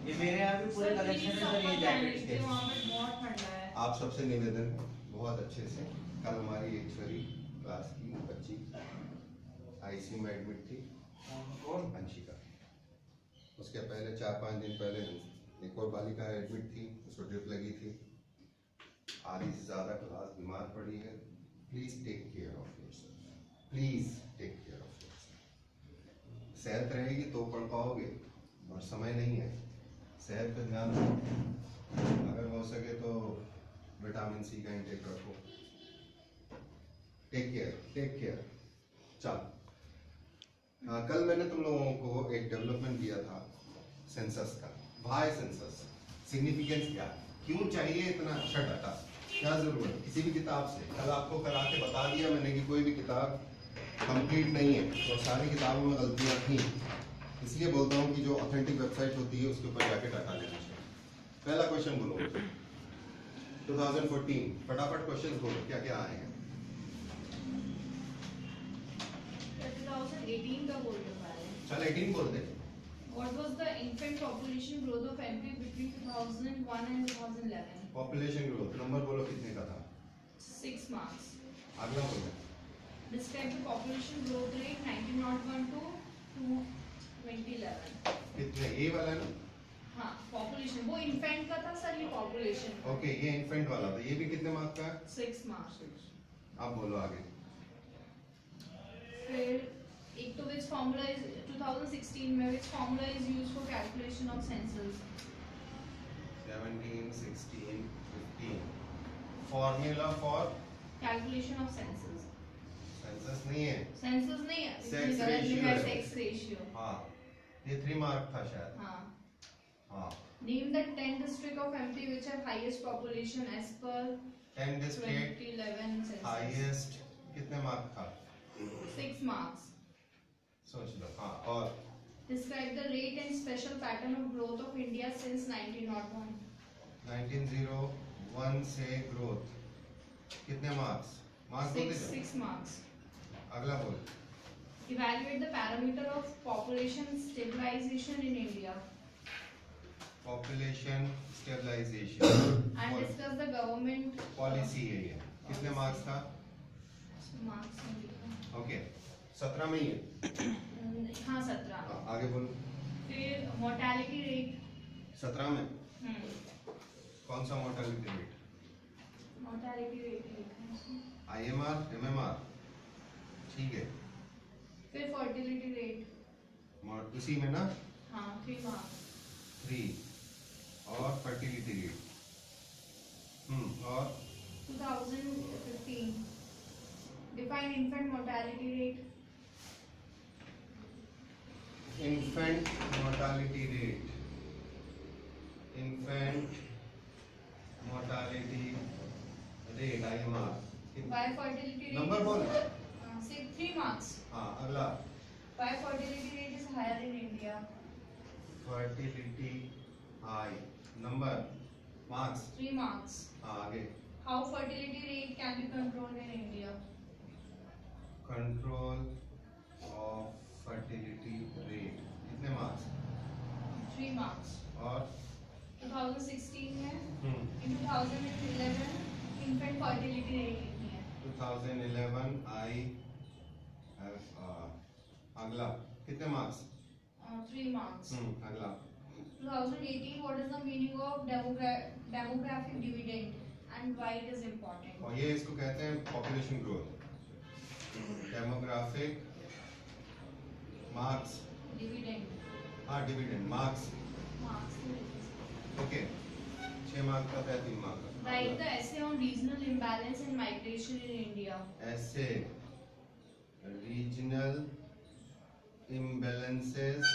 ये मेरे यहाँ भी पूरे कलेक्शन है सर, ये जैकेट्स के। वहाँ पे बहुत ठंडा है। आप सबसे निवेदन, बहुत अच्छे से, कल हमारी एक छवि क्लास की बच्ची आईसीयू में एडमिट थी, कौन, अंशिका। उसके पहले 4-5 दिन पहले एक और बालिका एडमिट थी, उसको ड्रिप लगी थी, आधी से ज़्यादा क्लास बीमार पड़ी है। Please take care of yourself, please take care of yourself. सेहत रहेगी तो पढ़ पाओगे, और समय नहीं है, सेहत पे ध्यान दो। अगर हो सके तो विटामिन सी का इंटेक रखो। Take care, take care. चलो, कल मैंने तुम लोगों को एक डेवलपमेंट दिया था सेंसस का। वाई सेंसस, सिग्निफिकेंस क्या, क्यों चाहिए इतना अच्छा डाटा, क्या जरूरत किसी भी किताब से। कल आपको करा के बता दिया मैंने कि कोई भी किताब कंप्लीट नहीं है, तो सारी किताबों में गलतियां थी। इसलिए बोलता हूँ कि जो ऑथेंटिक वेबसाइट होती है उसके ऊपर जाके डाटा लेना चाहिए। पहला क्वेश्चन बोलो 2014, फटाफट क्वेश्चन बोलो क्या क्या आए हैं। 2018 का बोल रहा है। चल 18 बोल दे। What was the infant population growth of MP between 2001 and 2011? Population growth, number बोलो कितने का था। 6 marks. अगला बोलो। Describe the population growth rate 1901 to 2011. कितने, ए वाला ना। हाँ, population वो infant का था सर, ये population. ओके, ये इन्फेंट वाला था, ये भी कितने मार्क का है। 6 marks. आप बोलो आगे। फिर एक तो which formula is 2016 में which formula is used for calculation of census? 17, 16, 15 formula for Calculation of census. Census नहीं है, Census नहीं है, Sex इसमें गलत ratio लिखा है है। sex ratio. हाँ, ये 3 मार्क था शायद। हाँ. हाँ, Name the 10 district of MP which have highest population as per 10 district 2011 census. Highest, कितने मार्क था। 6 marks. सोच लो। हाँ, और Describe the rate and special pattern of growth of India since 1901. 1901 से ग्रोथ, कितने मार्क्स, मार्क्स बोलते जाओ। 6 marks. अगला बोल। Evaluate the parameter of population stabilization in India population stabilization and discuss the government policy है ये, कितने मार्क्स था। marks नहीं लिखा। ओके, 17 में ही है। हाँ 17. हाँ, आगे बोलो। फिर mortality rate. 17 में कौन सा मोर्टेलिटी रेट, Mortality rate लिखा है इसमें. आईएमआर, एमएमआर, ठीक है। फिर fertility rate. इसी में ना, हाँ 3 marks. 3 और फर्टिलिटी रेट। और 2015. Define infant mortality rate. Infant mortality rate, infant mortality rate IMR, Why fertility rate? Number बोल। Say 3 marks. हाँ, अगला। Why fertility rate is higher in India? Fertility high, number, marks. 3 marks. हाँ, आगे। How fertility rate can be controlled in India? Control of fertility rate, कितने marks. 3 marks. और 2016 में in 2011 infant fertility rate कितनी है? 2011 आई अगला, कितने मार्क्स। 3 marks. अगला। 2018 what is the meaning of demographic dividend and why it is important? और ये इसको कहते हैं population growth, demographic marks. Dividend. हाँ, dividend marks. Marks. Okay, 6 mark का था, 3 मार्क का। Write the essay on regional imbalance and migration in India. ऐसे regional imbalances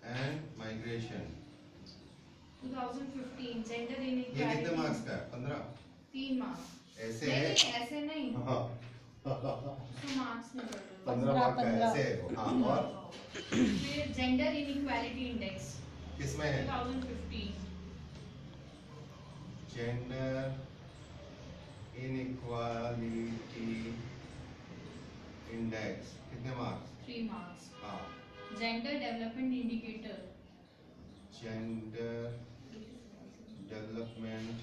and migration। 2015 gender ये inequality. कितने मार्क्स का है, 15। 3 marks. ऐसे है, नहीं ऐसे नहीं. हाँ, तो मार्क्स नहीं पड़ 15 मार्क का है, ऐसे है। हाँ, और फिर जेंडर इनइक्वालिटी इंडेक्स किसमें है, 2015. जेंडर इनइक्वालिटी इंडेक्स, कितने मार्क्स। 3 marks. हाँ, gender development indicator gender development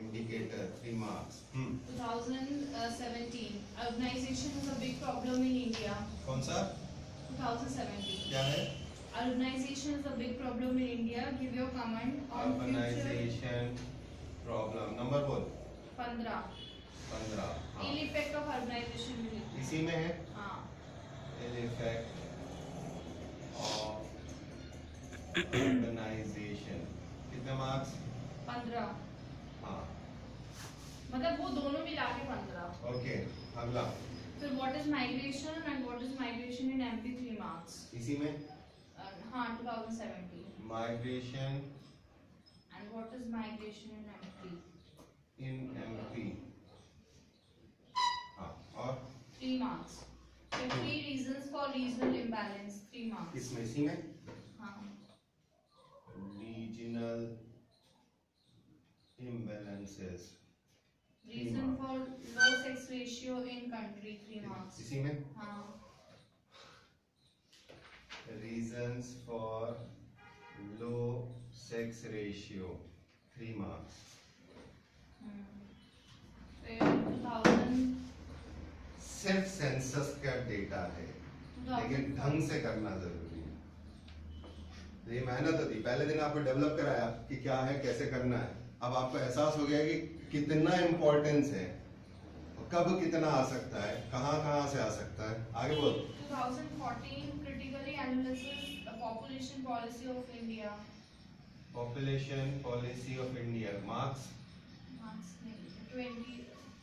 indicator 3 marks 2017 urbanization is a big problem in India. कौन सा 2017 क्या है urbanization is a big problem in India. Give your comment on future. Urbanization problem number बोल 15 15 ill effect of urbanization will. इसी में है हाँ ill effect of urbanization कितने मार्क्स 15 हाँ मतलब वो दोनों मिला के 15. ओके अगला फिर what is migration and what is migration in MP 3 marks. इसी में हाँ 2017 migration and what is migration in MP. In MP हाँ और 3 marks. 50 reasons for regional imbalance 3 marks. इसमें इसी में हाँ regional imbalances reason for low sex ratio in country 3 marks. इसी में हाँ reasons for low sex ratio 3 marks फिर 2000 सिर्फ सेंसस का डेटा है लेकिन ढंग से करना जरूरी है ये मेहनत होती पहले दिन आपको डेवलप कराया कि क्या है कैसे करना है अब आपको एहसास हो गया कि कितना इम्पोर्टेंस है कब कितना आ सकता है कहाँ से आ सकता है आगे बोल 2014 critically analysis the population policy of India. Population policy of India marks Marks नहीं 20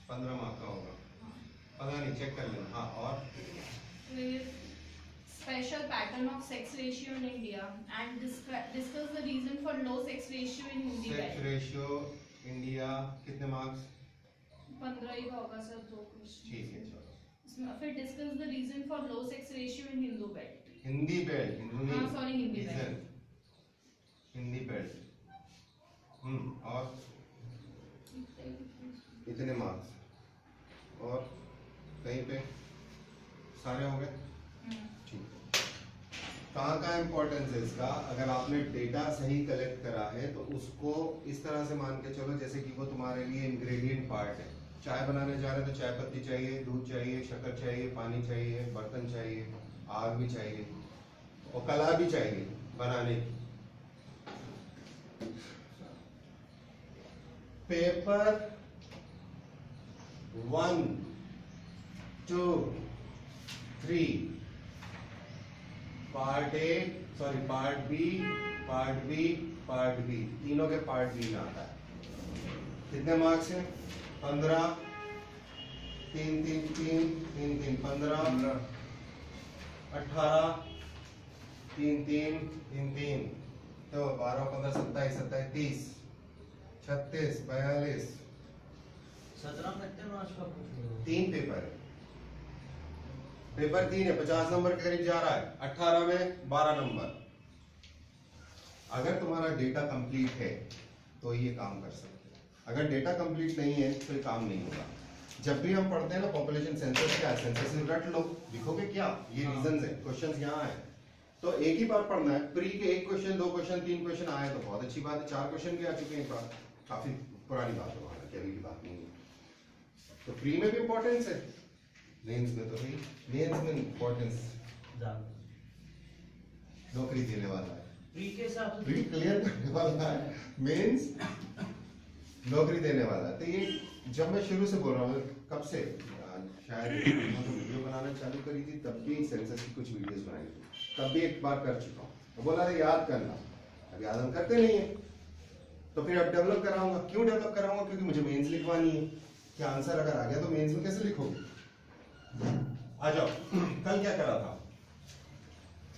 15 मार्क का होगा हाँ. पता नहीं चेक कर लेना हाँ और फिर special pattern of sex ratio in India and discuss the reason for low sex ratio in Hindi sex belt. Ratio India कितने मार्क्स 15 ही का होगा सर 2 क्वेश्चन. ठीक है चलो फिर discuss the reason for low sex ratio in Hindu belt. Hindi belt Hindu हाँ, sorry, Hindi Reason. Belt. Hindi belt और इतने मार्क्स और कहीं पे सारे हो गए ठीक कहाँ इम्पोर्टेंस है इसका अगर आपने डेटा सही कलेक्ट करा है तो उसको इस तरह से मान के चलो जैसे कि वो तुम्हारे लिए इंग्रेडिएंट पार्ट है चाय बनाने जा रहे हैं तो चाय पत्ती चाहिए दूध चाहिए शक्कर चाहिए पानी चाहिए बर्तन चाहिए आग भी चाहिए और कला भी चाहिए बनाने की paper 1 2 3 part A sorry part B तीनों के पार्ट बी में आता है कितने मार्क्स हैं 15 3 3 3 3 3 15 18 3 3 3 3 तो 12 15 27 27 30 36 42 17 में कितने मार्क्स का पूछ रहे हो 3 पेपर है पेपर 3 है 50 नंबर के करीब जा रहा है 18 में 12 नंबर अगर तुम्हारा डेटा कंप्लीट है तो ये काम कर सकते हैं अगर डेटा कंप्लीट नहीं है तो ये काम नहीं होगा जब भी हम पढ़ते हैं ना पॉपुलेशन सेंसस क्या है सेंसस रट लो लिखोगे क्या ये रीजंस है क्वेश्चंस यहाँ है तो एक ही बार पढ़ना है प्री के 1 क्वेश्चन 2 क्वेश्चन 3 क्वेश्चन आए तो बहुत अच्छी बात है 4 क्वेश्चन भी आ चुके हैं एक बार काफी पुरानी बात है वहां अभी की बात नहीं है तो प्री में भी इंपॉर्टेंस है मेंस में तो भी मेंस में इंपॉर्टेंस नौकरी देने वाला है प्री के हिसाब से प्री क्लियर करने वाला है मेंस नौकरी देने वाला है तो ये जब मैं शुरू से बोल रहा हूँ कब से शायद तो वीडियो बनाना चालू करी थी तब भी सेंसस की कुछ वीडियोस बनाई थी तब भी एक बार कर चुका हूँ तो बोला था याद करना अब याद हम करते नहीं है तो फिर अब डेवलप कराऊंगा क्यों डेवलप कराऊंगा क्योंकि मुझे मेंस लिखवानी है क्या आंसर अगर आ गया तो मेंस में कैसे लिखोगे आ जाओ कल क्या करा था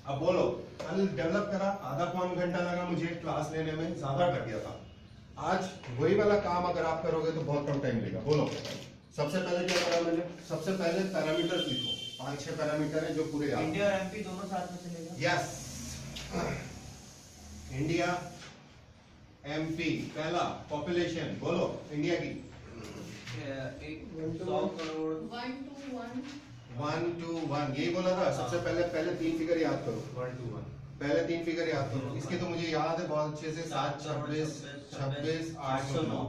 अब बोलो कल डेवलप करा आधा पौन घंटा लगा मुझे क्लास लेने में ज्यादा कर दिया था आज वही वाला काम अगर आप करोगे तो बहुत कम टाइम लेगा बोलो सबसे पहले क्या करा मैंने सबसे पहले पैरामीटर्स लिखो 5-6 पैरामीटर है जो पूरे याद इंडिया और एमपी दोनों साथ में चलेगा यस इंडिया एमपी पहला पॉपुलेशन बोलो इंडिया की 100 करोड़ 1 to 1 1 to 1 यही बोला था सबसे पहले 3 फिगर याद करो 1 to 1 पहले 3 फिगर याद करो। इसके तो मुझे याद है बहुत अच्छे से, 7 26 26 809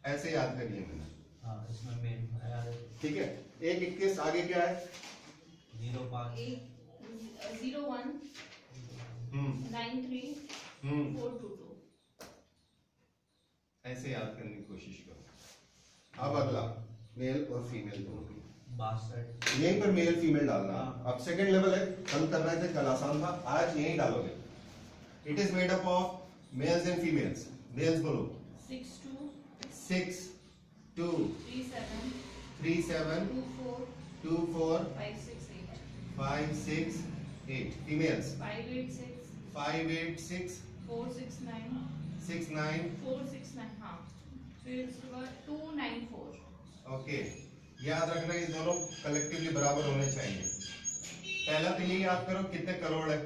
ऐसे याद करिए मैंने। हाँ इसमें मेल याद है। ठीक है, 1 21 आगे क्या है? 05 01 93 422 ऐसे याद करने की कोशिश करो। अब अगला मेल और फीमेल दोनों की, 62 यहीं पर मेल फीमेल डालना। अब सेकंड लेवल है, कल कर रहे थे, कल आसान था, आज यहीं डालोगे। It is made up of males and females. Males बोलो 62 6 2 37 3 7 24 2 4 568 5 6 8। फीमेल्स 586 5 8 6 469 6 9। 469 हाँ, फिर उसके बाद 294। ओके, याद रखना ये दोनों कलेक्टिवली बराबर होने चाहिए। पहला तो ये याद करो कितने करोड़ है,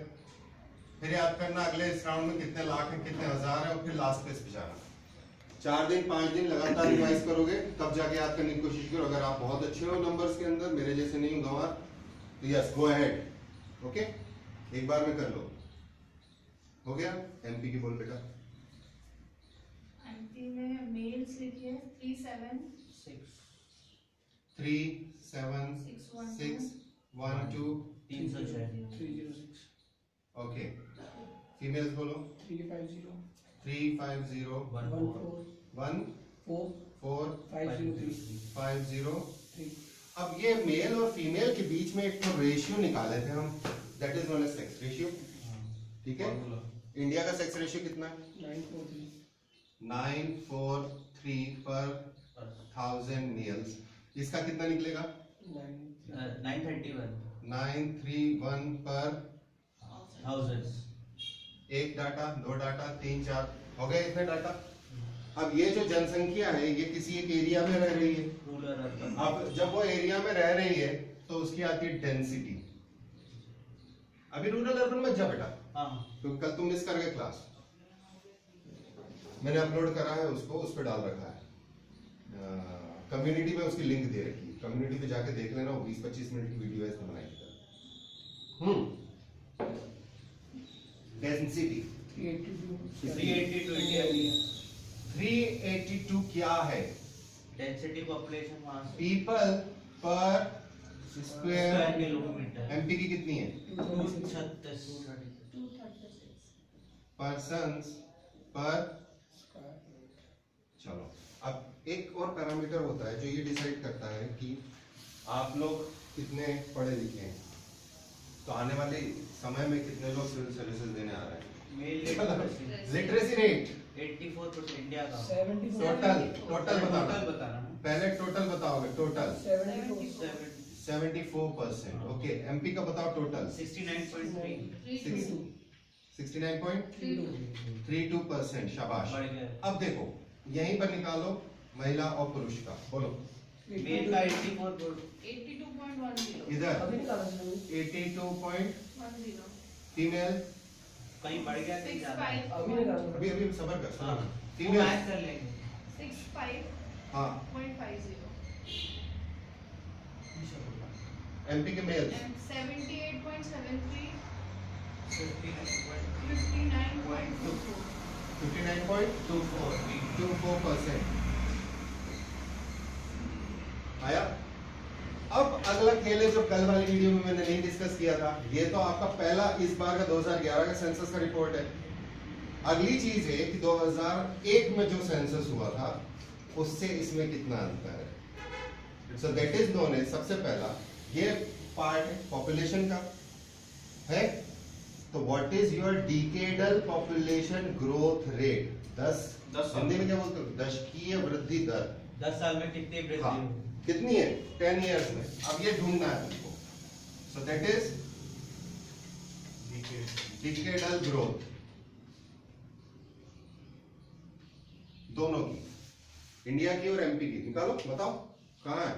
फिर याद करना अगले इस राउंड में कितने लाख है, कितने हजार है, और फिर लास्ट पे इस पे जाना। 4 दिन 5 दिन लगातार रिवाइज करोगे तब जाके याद करने की कोशिश करो। अगर आप बहुत अच्छे हो नंबर्स के अंदर, मेरे जैसे नहीं हो गंवार, तो यस गो अहेड। ओके, एक बार में कर लो। हो गया? एमपी की बोल बेटा। एमपी में मेल्स लिखिए 37 3 7 6 1 2 306 ओके। फीमेल्स बोलो 350 3 5 0 1 4 5 0 3। अब ये मेल और फीमेल के बीच में एक तो रेशियो निकाले थे हम, that is known as sex ratio. ठीक है, इंडिया का सेक्स रेशियो कितना है? 943 पर 1000 मेल्स। इसका कितना निकलेगा? 931 931 पर 1000 1 डाटा 2 डाटा 3 4 हो गए इतने डाटा। अब ये जो जनसंख्या है ये किसी एक एरिया में रह रही है। Rural urban. अब जब वो एरिया में रह रही है तो उसकी आती है डेंसिटी। अभी रूरल अर्बन में जा बेटा, हाँ क्योंकि कल तुम मिस कर गए क्लास, मैंने अपलोड करा है उसको, उस पर डाल रखा है कम्युनिटी में, उसकी लिंक दे रखी है, कम्युनिटी पे जाके देख लेना। 20-25 मिनट की वीडियो है इसमें बनाई थी। डेंसिटी 382 क्या है? डेंसिटी पॉपुलेशन मास पीपल पर स्क्वायर किलोमीटर। एमपी की कितनी है? 236 पर्सन्स पर। चलो, अब एक और पैरामीटर होता है जो ये डिसाइड करता है कि आप लोग कितने पढ़े लिखे हैं, तो आने वाले समय में कितने लोग सिविल सर्विसेज देने आ रहे हैं। लिटरेसी रेट 84% इंडिया का। टोटल बताना। बताना पहले टोटल बताओगे, टोटल 74 74%। ओके, एमपी का बताओ टोटल 69.3 69.32%। शाबाश। बढ़ गया। अब देखो यहीं पर निकालो महिला और पुरुष का, बोलो। मेल का 84 82.10 इधर अभी निकाला था 82. फीमेल कहीं बढ़ गया कहीं ज्यादा। 65 अभी निकाला अभी अभी सबर कर, हाँ सबर कर। वो फीमेल मैच कर लेंगे। 65.50 हाँ, एमपी के मेल and 78.73 59.24 59.24%। आया? अब अगला खेल है जो कल वाली वीडियो में मैंने नहीं डिस्कस किया था। ये तो आपका पहला इस बार का 2011 का सेंसस का रिपोर्ट है। अगली चीज है कि 2001 में जो सेंसस हुआ था उससे इसमें कितना अंतर है। So that is known as, सबसे पहला ये पार्ट है पॉपुलेशन का है, तो what is your decadal population growth rate? 10 Hindi में क्या बोलते हो? दशकीय वृद्धि दर। 10 साल में कितनी वृद्धि हाँ, हुई? कितनी है? 10 इयर्स में। अब ये ढूंढना है तुमको। सो दैट इज डिकेडल ग्रोथ दोनों की, इंडिया की और एमपी की। निकालो, बताओ कहाँ है?